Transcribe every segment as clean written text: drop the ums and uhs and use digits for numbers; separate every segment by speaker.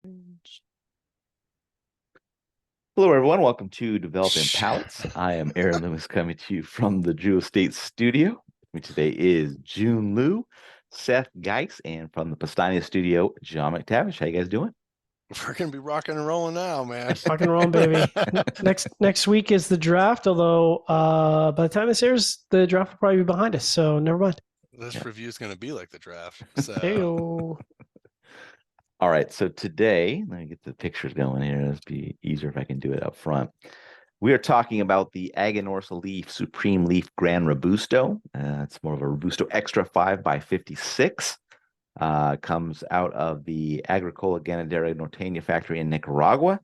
Speaker 1: Hello, everyone. Welcome to Developing Palettes. I am Aaron Loomis coming to you from the Jewel State Studio. With me today is Jiunn Liu, Seth Geis, and from the Pastania Studio, John McTavish. How you guys doing?
Speaker 2: We're gonna be rocking and rolling now, man.
Speaker 3: Rock and roll, baby. Next week is the draft, although by the time this airs, the draft will probably be behind us, so never mind.
Speaker 2: This review is gonna be like the draft.
Speaker 3: Hey,
Speaker 2: So
Speaker 1: All right, so today, let me get the pictures going here. It'll be easier if I can do it up front. We are talking about the Aganorsa Leaf Supreme Leaf Gran Robusto. It's more of a Robusto Extra 5x56. Comes out of the Agricola Ganadera Norteña factory in Nicaragua.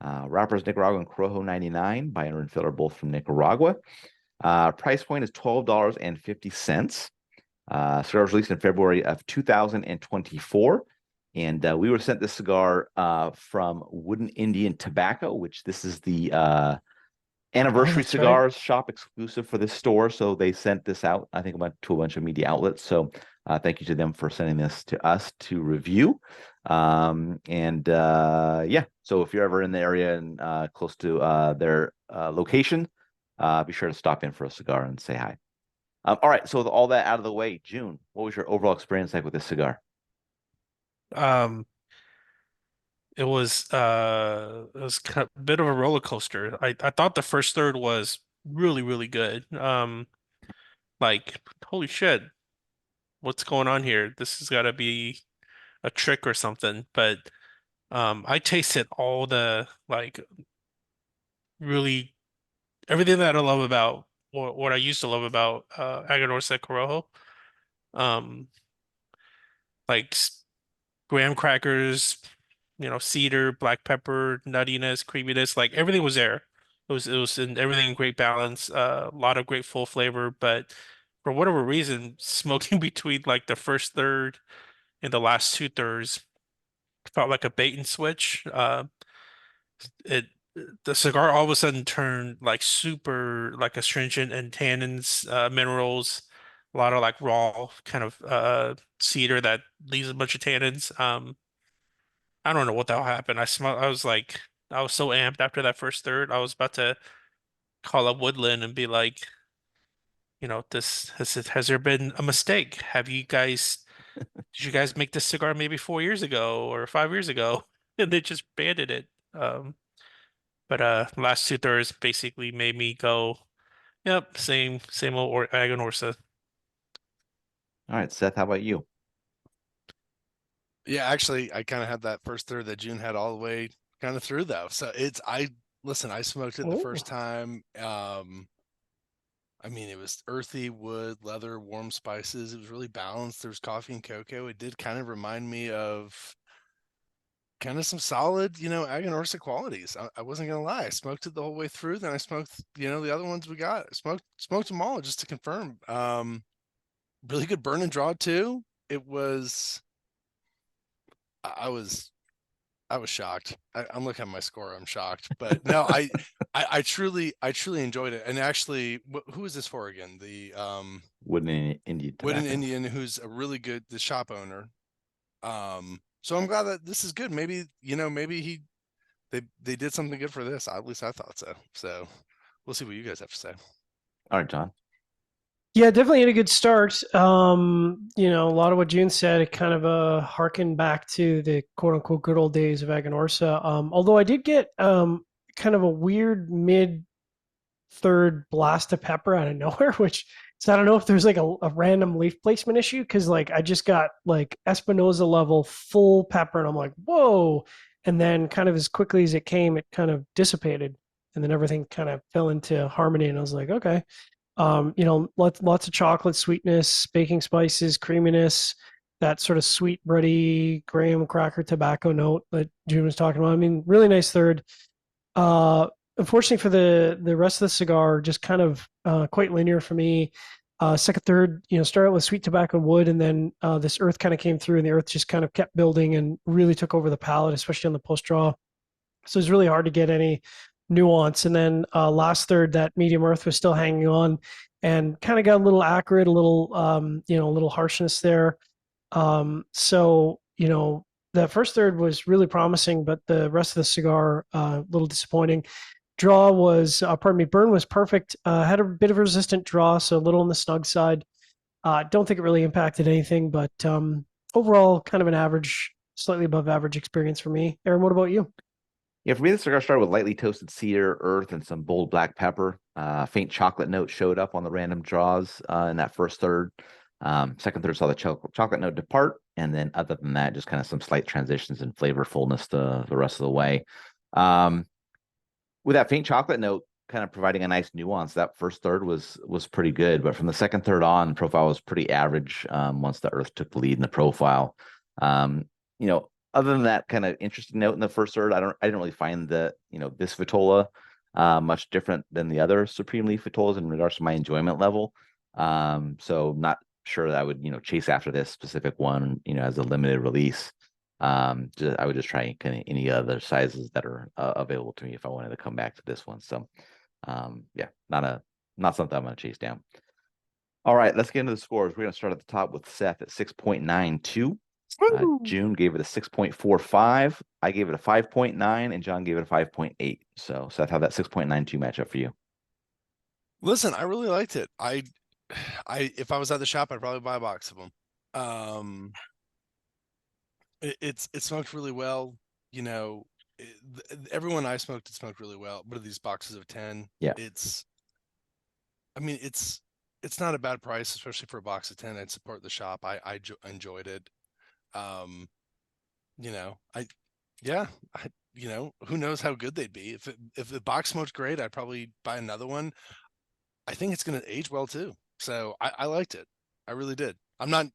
Speaker 1: Wrappers Nicaraguan Corojo 99, buyer and filler both from Nicaragua. Price point is $12.50. Cigar was released in February of 2024. And we were sent this cigar from Wooden Indian Tobacco, which this is the anniversary cigars shop exclusive for this store. So they sent this out, I think, to a bunch of media outlets. So thank you to them for sending this to us to review. Yeah, so if you're ever in the area and close to their location, be sure to stop in for a cigar and say hi. All right, so with all that out of the way, Jiunn, what was your overall experience like with this cigar?
Speaker 4: Um, it was kind of a bit of a roller coaster. I thought the first third was really good. Like holy shit, what's going on here? This has got to be a trick or something. But I tasted all the like really everything that I love about what I used to love about Aganorsa Corojo. Um, like graham crackers, cedar, black pepper, nuttiness, creaminess, like everything was there. It was in everything in great balance, a lot of great full flavor, but for whatever reason, smoking between like the first third and the last two thirds felt like a bait and switch. It the cigar all of a sudden turned like super like astringent and tannins, minerals, a lot of like raw kind of cedar that leaves a bunch of tannins. I don't know what the hell happened. I was so amped after that first third. I was about to call up Woodland and be like, this has there been a mistake? Did you guys make this cigar maybe 4 years ago or 5 years ago? And they just banded it. But last two thirds basically made me go, yep, same old or Aganorsa.
Speaker 1: All right, Seth, how about you?
Speaker 2: yeah, actually, I kind of had that first third that June had all the way kind of through though. So I smoked it the
Speaker 3: oh,
Speaker 2: first time. I mean, it was earthy wood, leather, warm spices. It was really balanced. There was coffee and cocoa. It did kind of remind me of kind of some solid, Aganorsa qualities. I wasn't gonna lie. I smoked it the whole way through. Then I smoked, the other ones we got. Smoked them all just to confirm. Really good burn and draw too. It was. I was shocked. I'm looking at my score. I'm shocked, but no, I truly enjoyed it. And actually, who is this for again? The
Speaker 1: Wooden Indian
Speaker 2: Wooden
Speaker 1: Tobacco.
Speaker 2: Indian, who's a really good the shop owner. So I'm glad that this is good. Maybe they did something good for this. At least I thought so. So we'll see what you guys have to say.
Speaker 1: All right, John.
Speaker 3: yeah, definitely had a good start. A lot of what June said, it kind of harkened back to the quote unquote good old days of Aganorsa. Although I did get kind of a weird mid third blast of pepper out of nowhere, which so I don't know if there's like a random leaf placement issue because like I just got like Espinosa level full pepper and I'm like, whoa. And then kind of as quickly as it came, it kind of dissipated and then everything kind of fell into harmony. And I was like, okay. Lots of chocolate sweetness, baking spices, creaminess, that sort of sweet, bready graham cracker tobacco note that June was talking about. I mean, really nice third. Uh, Unfortunately for the rest of the cigar, just kind of quite linear for me. Second, third, started with sweet tobacco and wood, and then this earth kind of came through, and the earth just kind of kept building and really took over the palate, especially on the post draw. So it's really hard to get any nuance. And then last third, that medium earth was still hanging on, and kind of got a little acrid, a little a little harshness there. So that first third was really promising, but the rest of the cigar a little disappointing. Draw was, burn was perfect. Had a bit of a resistant draw, so a little on the snug side. Don't think it really impacted anything, but overall, kind of an average, slightly above average experience for me. Aaron, what about you?
Speaker 1: Yeah, for me, the cigar started with lightly toasted cedar, earth, and some bold black pepper. Faint chocolate note showed up on the random draws in that first third. Second third saw the chocolate note depart, and then other than that, just kind of some slight transitions in flavorfulness the rest of the way. With that faint chocolate note kind of providing a nice nuance, that first third was pretty good, but from the second third on, profile was pretty average once the earth took the lead in the profile. Other than that kind of interesting note in the first third, I didn't really find the this Vitola much different than the other Supreme Leaf Vitolas in regards to my enjoyment level. So not sure that I would chase after this specific one as a limited release. I would just try kind of any other sizes that are available to me if I wanted to come back to this one. So yeah, not something I'm going to chase down. All right, let's get into the scores. We're going to start at the top with Seth at 6.92. Jiunn gave it a 6.45. I gave it a 5.9, and John gave it a 5.8. So Seth, how'd that 6.92 match up for you?
Speaker 2: Listen, I really liked it. If I was at the shop, I'd probably buy a box of them. It smoked really well. Everyone I smoked, it smoked really well. What are these boxes of 10?
Speaker 1: Yeah.
Speaker 2: It's not a bad price, especially for a box of 10. I'd support the shop. I enjoyed it. Who knows how good they'd be. If the box smoked great, I'd probably buy another one. I think it's going to age well too. So I liked it. I really did. I'm not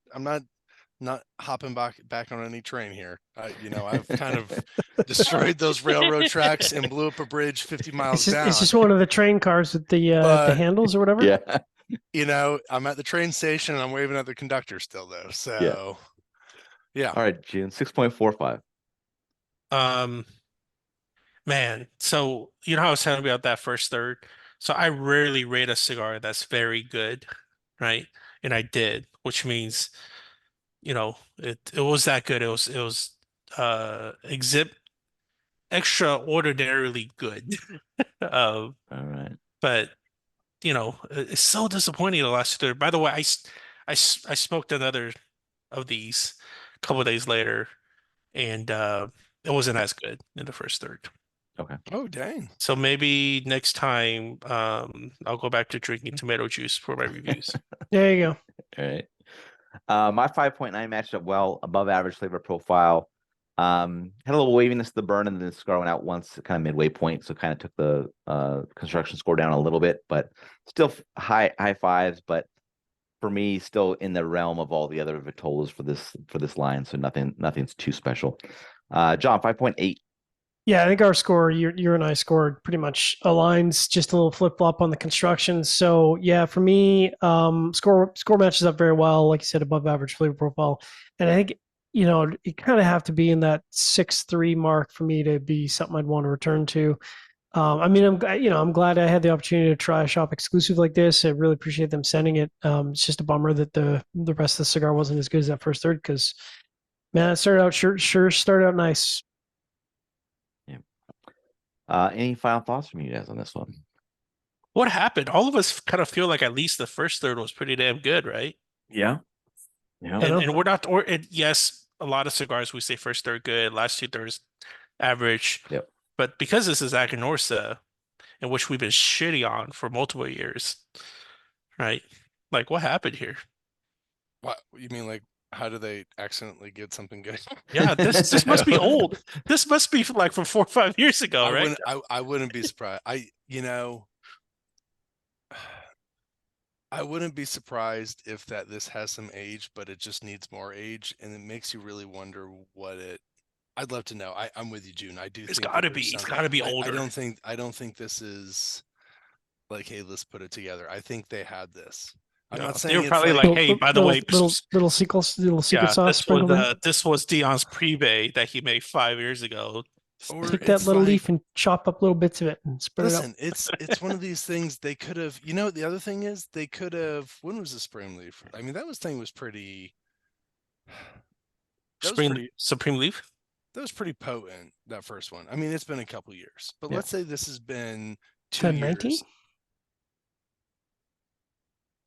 Speaker 2: hopping back on any train here. I've kind of destroyed those railroad tracks and blew up a bridge 50 miles down.
Speaker 3: It's just one of the train cars with the handles or whatever.
Speaker 1: Yeah.
Speaker 2: I'm at the train station and I'm waving at the conductor still though. So yeah.
Speaker 1: All right, Jiunn, 6.45.
Speaker 4: Man, so how I was telling you about that first third? So I rarely rate a cigar that's very good, right? And I did, which means, it was that good. It was extraordinarily good.
Speaker 1: All right.
Speaker 4: But it's so disappointing the last third. By the way, I smoked another of these a couple of days later, and it wasn't as good in the first third.
Speaker 1: Okay.
Speaker 2: Oh, dang.
Speaker 4: So maybe next time I'll go back to drinking tomato juice for my reviews.
Speaker 3: There you go.
Speaker 1: All right. My 5.9 matched up well, above average flavor profile. Had a little waviness to the burn, and then the cigar went out once, kind of midway point, so kind of took the construction score down a little bit, but still high fives. But for me, still in the realm of all the other Vitolas for this line, so nothing's too special. John, 5.8.
Speaker 3: Yeah, I think our score, you and I scored pretty much aligns, just a little flip flop on the construction. So yeah, for me, score matches up very well, like you said, above average flavor profile, and I think you kind of have to be in that 6.3 mark for me to be something I'd want to return to. I'm glad I had the opportunity to try a shop exclusive like this. I really appreciate them sending it. It's just a bummer that the rest of the cigar wasn't as good as that first third, because man, it started out sure started out nice.
Speaker 1: Any final thoughts from you guys on this one?
Speaker 4: What happened? All of us kind of feel like at least the first third was pretty damn good, right?
Speaker 1: Yeah.
Speaker 4: And we're not, yes, a lot of cigars we say first third good, last two thirds average.
Speaker 1: Yep.
Speaker 4: But because this is Aganorsa, in which we've been shitty on for multiple years, right? Like, what happened here?
Speaker 2: What you mean, like, how do they accidentally get something good?
Speaker 4: Yeah, this must be old. This must be like from 4 or 5 years ago, right?
Speaker 2: I wouldn't be surprised. I wouldn't be surprised if this has some age, but it just needs more age, and it makes you really wonder what it. I'd love to know. I'm with you, Jiunn. I do.
Speaker 4: It's got to be. It's got to be older.
Speaker 2: I don't think this is like, hey, let's put it together. I think they had this. I'm not saying
Speaker 4: they were probably like, hey, by the way,
Speaker 3: little secret sauce.
Speaker 4: This was Dion's pre-bay that he made 5 years ago.
Speaker 3: Take that little leaf and chop up little bits of it and spread it out.
Speaker 2: Listen, it's one of these things they could have. The other thing is they could have. When was the spring leaf? I mean, thing was pretty.
Speaker 4: Supreme Leaf.
Speaker 2: That was pretty potent, that first one. I mean, it's been a couple years, but
Speaker 1: Yeah.
Speaker 2: let's say this has been 2
Speaker 3: 1019?
Speaker 2: years.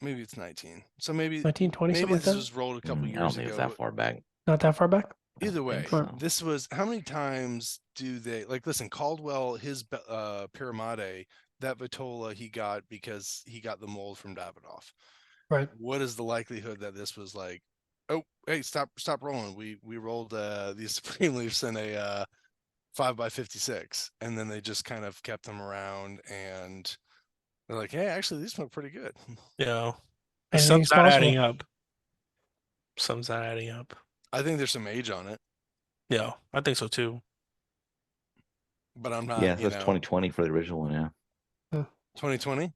Speaker 2: Maybe it's 19. So maybe
Speaker 3: 1920,
Speaker 2: maybe
Speaker 3: something like
Speaker 2: this
Speaker 3: that?
Speaker 2: was rolled a couple
Speaker 1: I don't
Speaker 2: years
Speaker 1: think it's
Speaker 2: ago.
Speaker 1: that far back.
Speaker 3: Not that far back?
Speaker 1: I don't
Speaker 2: Either way,
Speaker 1: think so.
Speaker 2: this was how many times do they like? Listen, Caldwell, his Pyramide, that Vitola he got because he got the mold from Davidoff.
Speaker 3: Right.
Speaker 2: What is the likelihood that this was like? Oh, hey, stop rolling. We rolled these Supreme Leafs in a 5x56, and then they just kind of kept them around, and they're like, hey, actually, these smell pretty good.
Speaker 4: Yeah.
Speaker 3: Anything's
Speaker 4: Sums not
Speaker 3: possible.
Speaker 4: adding up. Sums not adding up.
Speaker 2: I think there's some age on it,
Speaker 4: Yeah, I think so too.
Speaker 2: but I'm not.
Speaker 1: Yeah, so it's 2020 for the original one. Yeah.
Speaker 2: 2020.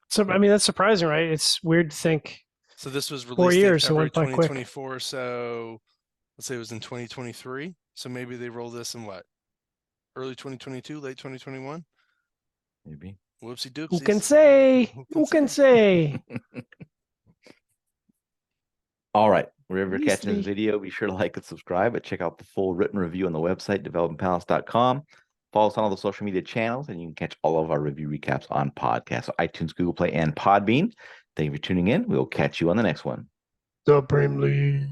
Speaker 3: So, I mean, that's surprising, right? It's weird to think.
Speaker 2: So this was
Speaker 3: 4
Speaker 2: released in
Speaker 3: years, so it
Speaker 2: February
Speaker 3: went by quick.
Speaker 2: 2024. So let's say it was in 2023. So maybe they rolled this in what? Early 2022, late 2021.
Speaker 1: Maybe.
Speaker 2: Whoopsie doopsies.
Speaker 3: Who can say? Who can say?
Speaker 1: All right. Wherever you're catching this
Speaker 3: Easily.
Speaker 1: video, be sure to like and subscribe, but check out the full written review on the website, developmentpalace.com. Follow us on all the social media channels, and you can catch all of our review recaps on podcasts, so iTunes, Google Play, and Podbean. Thank you for tuning in. We'll catch you on the next one.
Speaker 3: Supreme League.